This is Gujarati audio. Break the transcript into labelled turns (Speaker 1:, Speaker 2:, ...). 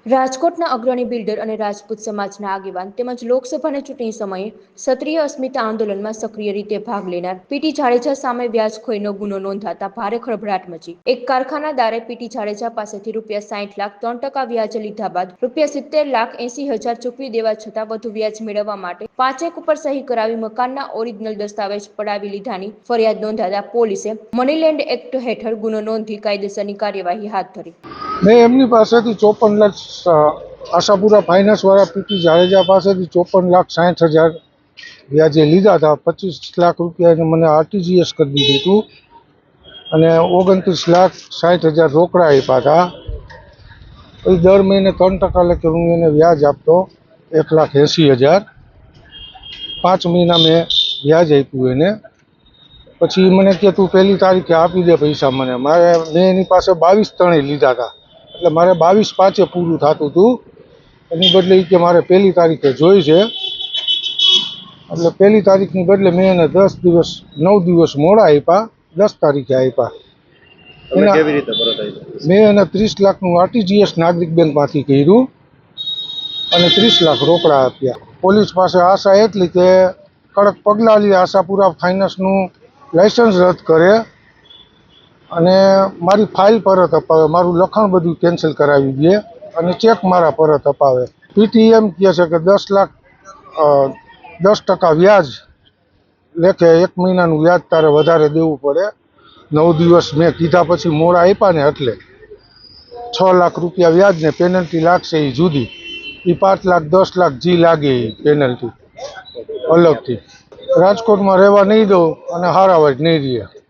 Speaker 1: રાજકોટના અગ્રણી બિલ્ડર અને રાજપૂત સમાજના આગેવાન તેમજ લોકસભાની ચૂંટણી સમયે ક્ષત્રિય અસ્મિતા આંદોલનમાં સક્રિય રીતે ભાગ લેનાર પીટી જાડેજા સામે વ્યાજખોરીનો ગુનો નોંધાતા ભારે ખળભળાટ મચી। એક કારખાનાદારે પીટી જાડેજા પાસેથી ₹60,03% વ્યાજે લીધા બાદ ₹70,80,000 ચૂકવી દેવા છતાં વધુ વ્યાજ મેળવવા માટે 5 ચેક ઉપર સહી કરાવી મકાનના ઓરિજિનલ દસ્તાવેજ પડાવી લીધાની ફરિયાદ નોંધાતા પોલીસે મનીલેન્ડ એક્ટ હેઠળ ગુનો નોંધી કાયદેસરની કાર્યવાહી હાથ ધરી।
Speaker 2: મેં એમની પાસેથી 54 લાખ આશાપુરા ફાઇનાન્સવાળા પીટી જાડેજા પાસેથી 54,60,000 વ્યાજે લીધા હતા। 25 લાખ રૂપિયા મને આરટીજીએસ કરી દીધું હતું અને 29,60,000 રોકડા આપ્યા હતા। પછી દર મહિને 3% લેખે હું એને વ્યાજ આપતો, 1,80,000। 5 મહિના મેં વ્યાજ આપ્યું એને। પછી મને કે તું પહેલી તારીખે આપી દે પૈસા મને। મેં એની પાસે 22/3 લીધા હતા, એટલે મારે 22/5 પૂરું થતું હતું। એની બદલે કે મારે પહેલી તારીખે જોઈ છે, એટલે પહેલી તારીખની બદલે મેં એને 9 દિવસ મોડા આપ્યા, 10 તારીખે આપ્યા। મેં એને 30 લાખનું આરટીજીએસ નાગરિક બેંકમાંથી કર્યું અને 30 લાખ રોકડા આપ્યા। પોલીસ પાસે આશા એટલી કે કડક પગલાં લે, આશાપુરા ફાઇનાન્સનું લાઇસન્સ રદ કરે અને મારી ફાઇલ પરત અપાવે, મારું લખાણ બધું કેન્સલ કરાવી દે અને ચેક મારા પરત અપાવે। પીટી એમ કહે છે કે 10% વ્યાજ લેખે 1 મહિનાનું વ્યાજ તારે વધારે દેવું પડે। 9 દિવસ મેં કીધા પછી મોડા આપ્યા ને એટલે 6 લાખ રૂપિયા વ્યાજ ને પેનલ્ટી લાગશે એ જુદી, એ 5 લાખ 10 લાખ જી લાગે એ પેનલ્ટી અલગથી। રાજકોટમાં રહેવા નહીં દઉં અને હારાવાજ નહીં રહે।